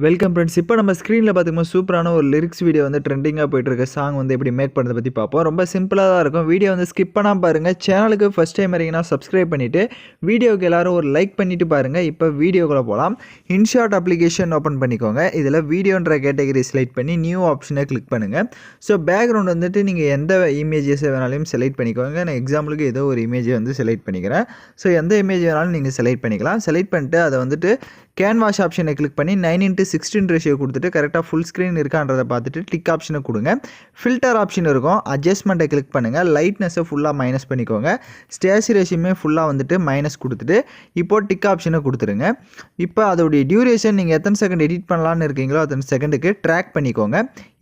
Welcome friends. இப்போ நம்ம ஸ்க்ரீனில் பார்த்தீங்கன்னா சூப்பரான ஒரு லிரிக்ஸ் வீடியோ வந்து ட்ரெண்டிங்காக போயிட்டுருக்க சாங் வந்து எப்படி மேக் பண்ணுறதை பற்றி பார்ப்போம். ரொம்ப சிம்பிளாக தான் இருக்கும். வீடியோ வந்து ஸ்கிப் பண்ணாமல் பாருங்கள். சேனலுக்கு ஃபஸ்ட் டைம் வரீங்கன்னா சப்ஸ்கிரைப் பண்ணிவிட்டு வீடியோக்கு எல்லோரும் ஒரு லைக் பண்ணிவிட்டு பாருங்கள். இப்போ வீடியோக்குள்ளே போகலாம். இன்ஷாட் அப்ளிகேஷன் ஓப்பன் பண்ணிக்கோங்க. இதில் வீடியோன்ற கேட்டகரி செலக்ட் பண்ணி நியூ ஆப்ஷனை கிளிக் பண்ணுங்கள். ஸோ பேக்ரவுண்ட் வந்துட்டு நீங்கள் எந்த இமேஜஸை வேணாலும் செலக்ட் பண்ணிக்கோங்க. நான் எக்ஸாம்பிளுக்கு ஏதோ ஒரு இமேஜை வந்து செலக்ட் பண்ணிக்கிறேன். ஸோ எந்த இமேஜ் வேணாலும் நீங்கள் செலக்ட் பண்ணிக்கலாம். செலக்ட் பண்ணிட்டு அதை வந்துட்டு கேன்வாஷ் ஆப்ஷனை கிளிக் பண்ணி 9:16 ரேஷியோ கொடுத்துட்டு கரெக்டாக ஃபுல் ஸ்க்ரீன் இருக்கான்றதை பார்த்துட்டு டிக் ஆப்ஷனை கொடுங்க. ஃபில்டர் ஆப்ஷன் இருக்கும். அட்ஜஸ்ட்மெண்ட்டை கிளிக் பண்ணுங்கள். லைட்னஸை ஃபுல்லாக மைனஸ் பண்ணிக்கோங்க. ஸ்டேச்சுரேஷனுமே ஃபுல்லாக வந்துட்டு மைனஸ் கொடுத்துட்டு இப்போது டிக் ஆப்ஷனை கொடுத்துருங்க. இப்போ அதோடைய டியூரேஷன் நீங்கள் எத்தனை செகண்ட் எடிட் பண்ணலான்னு இருக்கீங்களோ அத்தனை செகண்டுக்கு ட்ராக் பண்ணிக்கோங்க.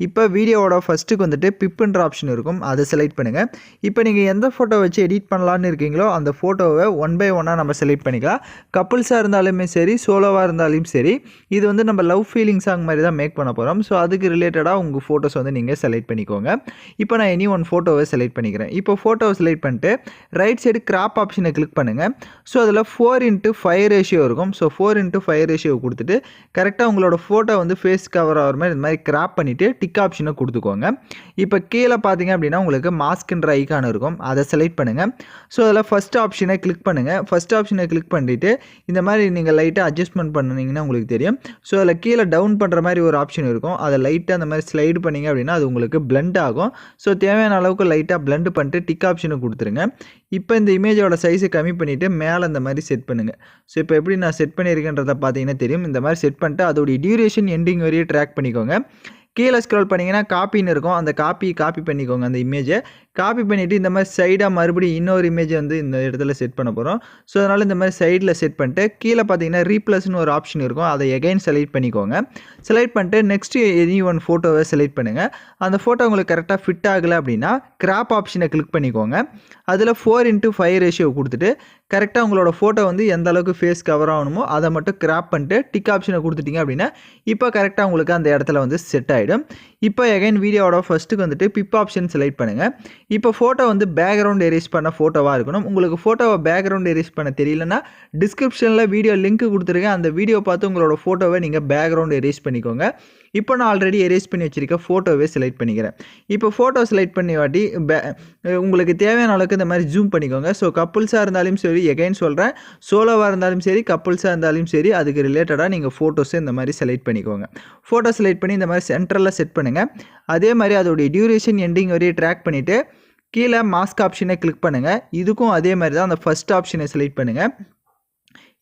இப்போ வீடியோவோட ஃபஸ்ட்டுக்கு வந்துட்டு பிப்புன்ற ஆப்ஷன் இருக்கும். அதை செலக்ட் பண்ணுங்கள். இப்போ நீங்கள் எந்த ஃபோட்டோ வச்சு எடிட் பண்ணலான்னு இருக்கீங்களோ அந்த ஃபோட்டோவை 1 by 1 நம்ம செலக்ட் பண்ணிக்கலாம். கப்புள்ஸாக இருந்தாலுமே சரி, சோலோவாக இருந்தாலும் சரி, இது வந்து நம்ம லவ் ஃபீலிங் சாங் மாதிரி தான் மேக் பண்ண போகிறோம். ஸோ அதுக்கு ரிலேட்டடாக உங்கள் ஃபோட்டோஸ் வந்து நீங்கள் செலக்ட் பண்ணிக்கோங்க. இப்போ நான் எனி ஒன் ஃபோட்டோவை செலக்ட் பண்ணிக்கிறேன். இப்போ ஃபோட்டோவை செலக்ட் பண்ணிட்டு ரைட் சைடு கிராப் ஆப்ஷனை கிளிக் பண்ணுங்கள். ஸோ அதில் 4:5 ரேஷியோ இருக்கும். ஸோ 4:5 ரேஷியோ கொடுத்துட்டு கரெக்டாக உங்களோட ஃபோட்டோ வந்து ஃபேஸ் கவர் ஆகிற மாதிரி இந்த மாதிரி கிராப் பண்ணிவிட்டு டிக் ஆப்ஷனை கொடுத்துக்கோங்க. இப்போ கீழே பார்த்தீங்க அப்படின்னா உங்களுக்கு மாஸ்க்ன்ற ஐக்கான் இருக்கும். அதை செலக்ட் பண்ணுங்கள். ஸோ அதில் ஃபஸ்ட் ஆப்ஷனை கிளிக் பண்ணுங்கள். ஃபஸ்ட் ஆப்ஷனை கிளிக் பண்ணிவிட்டு இந்த மாதிரி நீங்கள் லைட்டாக அட்ஜஸ்ட்மெண்ட் பண்ணிங்கன்னா உங்களுக்கு தெரியும். ஸோ அதில் கீழே டவுன் பண்ணுற மாதிரி ஒரு ஆப்ஷன் இருக்கும். அதை லைட்டாக அந்த மாதிரி ஸ்லைடு பண்ணிங்க அப்படின்னா அது உங்களுக்கு பிளெண்ட் ஆகும். ஸோ தேவையான அளவுக்கு லைட்டாக பிளெண்ட் பண்ணிட்டு டிக் ஆப்ஷனை கொடுத்துருங்க. இப்போ இந்த இமேஜோட சைஸை கம்மி பண்ணிவிட்டு மேலே இந்த மாதிரி செட் பண்ணுங்கள். ஸோ இப்போ எப்படி நான் செட் பண்ணியிருக்கேன்றதை பார்த்தீங்கன்னா தெரியும். இந்த மாதிரி செட் பண்ணிட்டு அதோடைய டியூரேஷன் எண்டிங் வரையும் ட்ராக் பண்ணிக்கோங்க. கீழே ஸ்க்ரோல் பண்ணிங்கன்னா காப்பின்னு இருக்கும். அந்த காப்பி பண்ணிக்கோங்க. அந்த இமேஜை காப்பி பண்ணிவிட்டு இந்த மாதிரி சைடாக மறுபடியும் இன்னொரு இமேஜ் வந்து இந்த இடத்துல செட் பண்ண போகிறோம். ஸோ அதனால் இந்த மாதிரி சைடில் செட் பண்ணிட்டு கீழே பார்த்தீங்கன்னா ரீப்ளஸ்னு ஒரு ஆப்ஷன் இருக்கும். அதை எகைன் செலக்ட் பண்ணிக்கோங்க. செலக்ட் பண்ணிட்டு நெக்ஸ்ட் எனி ஒன் ஃபோட்டோவை செலக்ட் பண்ணுங்கள். அந்த ஃபோட்டோ உங்களுக்கு கரெக்டாக ஃபிட் ஆகலை அப்படின்னா கிராப் ஆப்ஷனை கிளிக் பண்ணிக்கோங்க. அதில் 4:5 ரேஷியோ கொடுத்துட்டு கரெக்டாக உங்களோட ஃபோட்டோ வந்து எந்த அளவுக்கு ஃபேஸ் கவர் ஆகணுமோ அதை மட்டும் கிராப் பண்ணிட்டு டிக் ஆப்ஷனை கொடுத்துட்டிங்க அப்படின்னா இப்போ கரெக்டாக உங்களுக்கு அந்த இடத்துல வந்து செட் ஆகிடும். இப்போ எகைன் வீடியோவோட ஃபஸ்ட்டுக்கு வந்துட்டு பிப் ஆப்ஷன் செலக்ட் பண்ணுங்கள். இப்போ ஃபோட்டோ வந்து பேக்ரவுண்ட் எரேஸ் பண்ண ஃபோட்டோவாக இருக்கணும். உங்களுக்கு ஃபோட்டோவை பேக்ரவுண்ட் எரேஸ் பண்ண தெரியலன்னா டிஸ்கிரிப்ஷனில் வீடியோ லிங்க் கொடுத்துருக்கேன். அந்த வீடியோ பார்த்து உங்களோட ஃபோட்டோவை நீங்கள் பேக்ரவுண்ட் எரேஸ் பண்ணிக்கோங்க. இப்போ நான் ஆல்ரெடி எரேஸ் பண்ணி வச்சுருக்க ஃபோட்டோவே செலக்ட் பண்ணிக்கிறேன். இப்போ ஃபோட்டோ செலக்ட் பண்ணி வாட்டி உங்களுக்கு தேவையான அளவுக்கு இந்த மாதிரி ஜூம் பண்ணிக்கோங்க. ஸோ கப்புள்ஸாக இருந்தாலும் சரி, எகைன் சொல்கிறேன், சோலோவாக இருந்தாலும் சரி, கப்புள்ஸாக இருந்தாலும் சரி, அதுக்கு ரிலேட்டடாக நீங்கள் ஃபோட்டோஸை இந்த மாதிரி செலக்ட் பண்ணிக்கோங்க. ஃபோட்டோ செலக்ட் பண்ணி இந்த மாதிரி சென்டரில் செட் பண்ணுங்கள். அதே மாதிரி அதோடைய டியூரேஷன் எண்டிங் வரையும் ட்ராக் பண்ணிவிட்டு கீழே மாஸ்க் ஆப்ஷனை கிளிக் பண்ணுங்கள். இதுக்கும் அதே மாதிரி தான் அந்த ஃபஸ்ட் ஆப்ஷனை செலக்ட் பண்ணுங்கள்.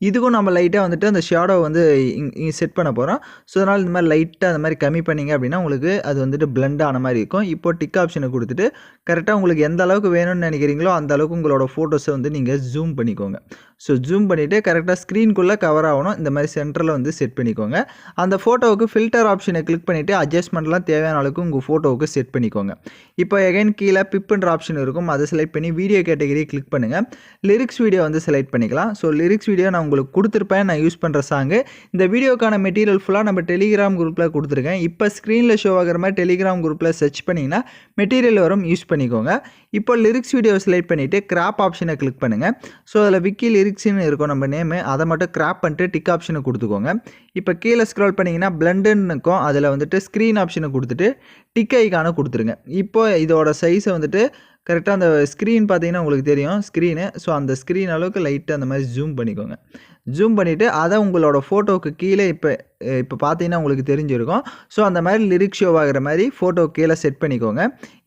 இதுக்கும் நம்ம லைட்டாக வந்துட்டு அந்த ஷேடோ வந்து இங்கே செட் பண்ண போகிறோம். ஸோ அதனால் இந்த மாதிரி லைட்டாக அந்த மாதிரி கம்மி பண்ணிங்க அப்படின்னா உங்களுக்கு அது வந்துட்டு பிளெண்ட் ஆன மாதிரி இருக்கும். இப்போ டிக் ஆப்ஷனை கொடுத்துட்டு கரெக்டாக உங்களுக்கு எந்த அளவுக்கு வேணும்னு நினைக்கிறீங்களோ அந்த அளவுக்கு உங்களோட ஃபோட்டோஸை வந்து நீங்கள் ஜூம் பண்ணிக்கோங்க. ஸோ ஜூம் பண்ணிவிட்டு கரெக்டாக ஸ்க்ரீனுக்குள்ளே கவர் ஆகணும். இந்த மாதிரி சென்டரில் வந்து செட் பண்ணிக்கோங்க. அந்த ஃபோட்டோவுக்கு ஃபில்டர் ஆப்ஷனை கிளிக் பண்ணிவிட்டு அட்ஜஸ்ட்மெண்ட்லாம் தேவையான அளவுக்கு உங்கள் ஃபோட்டோவுக்கு செட் பண்ணிக்கோங்க. இப்போ எகைன் கீழே பிப்புன்ற ஆப்ஷன் இருக்கும். அதை செலக்ட் பண்ணி வீடியோ கேட்டகரி கிளிக் பண்ணுங்கள். லிரிக்ஸ் வீடியோ வந்து செலக்ட் பண்ணிக்கலாம். ஸோ லிரிக்ஸ் வீடியோ நான் உங்களுக்கு கொடுத்துருப்பேன். நான் யூஸ் பண்ணுற சாங்கு. இந்த வீடியோக்கான மெட்டீரியல் ஃபுல்லாக நம்ம டெலிகிராம் குரூப்பில் கொடுத்துருக்கேன். இப்போ ஸ்க்ரீனில் ஷோ ஆகிற மாதிரி டெலிகிராம் குரூப்பில் சர்ச் பண்ணிங்கன்னா மெட்டீரியல் வரும், யூஸ் பண்ணிக்கோங்க. இப்போ லிரிக்ஸ் வீடியோ செலக்ட் பண்ணிவிட்டு கிராப் ஆப்ஷனை கிளிக் பண்ணுங்கள். ஸோ அதில் விக்கி லிரிக்ஸ்னு இருக்கும் நம்ம நேமு. அதை மட்டும் கிராப் பண்ணிட்டு டிக் ஆப்ஷனை கொடுத்துக்கோங்க. இப்போ கீழே ஸ்க்ரோல் பண்ணிங்கன்னா பிளண்டுன்னு இருக்கும். அதில் வந்துட்டு ஸ்க்ரீன் ஆப்ஷனை கொடுத்துட்டு டிக் ஐக்கானை கொடுத்துருங்க. இப்போ இதோட சைஸை வந்துட்டு கரெக்டாக அந்த ஸ்க்ரீன் பார்த்தீங்கன்னா உங்களுக்கு தெரியும் ஸ்க்ரீனு. ஸோ அந்த ஸ்க்ரீன் அளவுக்கு லைட்டாக அந்த மாதிரி ஜூம் பண்ணிக்கோங்க. ஜூம் பண்ணிவிட்டு அதை உங்களோட ஃபோட்டோவுக்கு கீழே இப்போ பார்த்தீங்கன்னா உங்களுக்கு தெரிஞ்சிருக்கும். ஸோ அந்த மாதிரி லிரிக் ஷோ ஆகிற மாதிரி ஃபோட்டோ கீழே செட் பண்ணிக்கோங்க.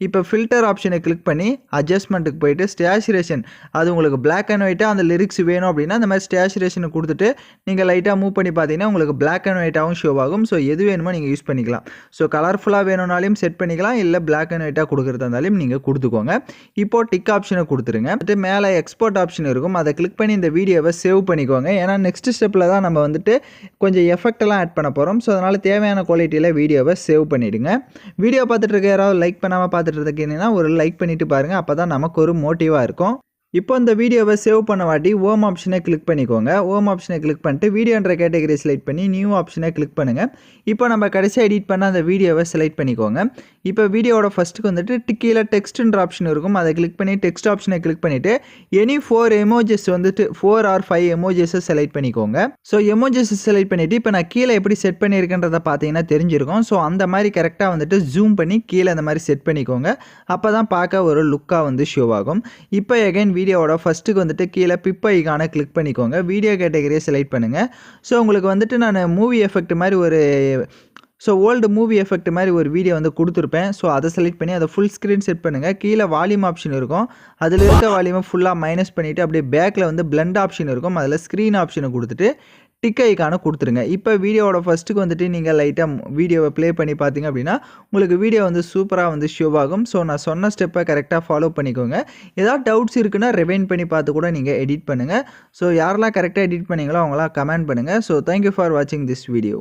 இப்போ ஃபில்டர் ஆப்ஷனை கிளிக் பண்ணி அட்ஜஸ்ட்மெண்ட்டுக்கு போயிட்டு ஸ்டேச்சுரேஷன் அது உங்களுக்கு பிளாக் அண்ட் ஒயிட்டாக அந்த லிரிக்ஸ் வேணும் அப்படின்னா அந்த மாதிரி ஸ்டேச்சுரேஷனை கொடுத்துட்டு நீங்கள் லைட்டாக மூவ் பண்ணி பார்த்தீங்கன்னா உங்களுக்கு பிளாக் அண்ட் ஒயிட்டாகவும் ஷோ ஆகும். ஸோ எது வேணுமோ நீங்கள் யூஸ் பண்ணிக்கலாம். ஸோ கலர்ஃபுல்லாக வேணும்னாலும் செட் பண்ணிக்கலாம், இல்லை பிளாக் அண்ட் ஒயிட்டாக கொடுக்குறதா இருந்தாலும் நீங்கள் கொடுத்துக்கோங்க. இப்போது டிக் ஆப்ஷனை கொடுத்துருங்க. வந்துட்டு மேலே எக்ஸ்போர்ட் ஆப்ஷன் இருக்கும். அதை கிளிக் பண்ணி இந்த வீடியோவை சேவ் பண்ணிக்கோங்க. ஏன்னா நெக்ஸ்ட் ஸ்டெப்பில் தான் நம்ம வந்துட்டு கொஞ்சம் எஃபெக்டெல்லாம் ஆட் பண்ண போகிறோம். ஸோ அதனால் தேவையான குவாலிட்டியில் வீடியோவை சேவ் பண்ணிவிடுங்க. வீடியோ பார்த்துட்டு இருக்க யாராவது லைக் பண்ணாமல் பார்த்துட்டு இருக்கீங்கன்னா ஒரு லைக் பண்ணிவிட்டு பாருங்கள். அப்போ தான் நமக்கு ஒரு மோட்டிவாக இருக்கும். இப்போ இந்த வீடியோவை சேவ் பண்ண வாட்டி ஹோம் ஆப்ஷனை கிளிக் பண்ணிக்கோங்க. ஹோம் ஆப்ஷனை கிளிக் பண்ணிட்டு வீடியோன்ற கேட்டகரி செலக்ட் பண்ணி நியூ ஆப்ஷனை கிளிக் பண்ணுங்கள். இப்போ நம்ம கடைசியாக எடிட் பண்ண அந்த வீடியோவை செலக்ட் பண்ணிக்கோங்க. இப்போ வீடியோவோட ஃபஸ்ட்டுக்கு வந்துட்டு கீழே டெக்ஸ்ட்ன்ற ஆப்ஷன் இருக்கும். அதை கிளிக் பண்ணி டெக்ஸ்ட் ஆப்ஷனை கிளிக் பண்ணிவிட்டு எனி 4 எமோஜிஸ் வந்துட்டு 4 ஆர் 5 எமோஜிஸை செலக்ட் பண்ணிக்கோங்க. ஸோ எமோஜிஸை செலக்ட் பண்ணிவிட்டு இப்போ நான் கீழே எப்படி செட் பண்ணியிருக்கேன்றதை பார்த்தீங்கன்னா தெரிஞ்சிருக்கும். ஸோ அந்த மாதிரி கரெக்டாக வந்துட்டு ஜூம் பண்ணி கீழே அந்த மாதிரி செட் பண்ணிக்கோங்க. அப்போ தான் பார்க்க ஒரு லுக்காக வந்து ஷோ ஆகும். இப்போ எகைன் வீடியோவோட ஃபஸ்ட்டுக்கு வந்துட்டு கீழே பிப் ஐகானை கிளிக் பண்ணிக்கோங்க. வீடியோ கேட்டகரியை செலக்ட் பண்ணுங்கள். ஸோ உங்களுக்கு வந்துட்டு நான் மூவி எஃபெக்ட் மாதிரி ஓல்டு மூவி எஃபெக்ட் மாதிரி ஒரு வீடியோ வந்து கொடுத்துருப்பேன். ஸோ அதை செலக்ட் பண்ணி அதை ஃபுல் ஸ்க்ரீன் செட் பண்ணுங்கள். கீழே வால்யூம் ஆப்ஷன் இருக்கும். அதில் இருக்க வால்யூமை ஃபுல்லாக மைனஸ் பண்ணிவிட்டு அப்படியே பேக்கில் வந்து பிளெண்ட் ஆப்ஷன் இருக்கும். அதில் ஸ்க்ரீன் ஆப்ஷனை கொடுத்துட்டு டிக் ஐக்கானை கொடுத்துருங்க. இப்போ வீடியோவோட ஃபஸ்ட்டுக்கு வந்துட்டு நீங்கள் லைட்டாக வீடியோவை ப்ளே பண்ணி பார்த்தீங்க அப்படின்னா உங்களுக்கு வீடியோ வந்து சூப்பராக வந்து ஷோ ஆகும். ஸோ நான் சொன்ன ஸ்டெப்பை கரெக்டாக ஃபாலோ பண்ணிக்கோங்க. ஏதாவது டவுட்ஸ் இருக்குன்னா ரிவைண்ட் பண்ணி பார்த்து கூட நீங்கள் எடிட் பண்ணுங்கள். ஸோ யாரெல்லாம் கரெக்டாக எடிட் பண்ணீங்களோ அவங்களாம் கமெண்ட் பண்ணுங்கள். ஸோ தேங்க்யூ ஃபார் வாட்சிங் திஸ் வீடியோ.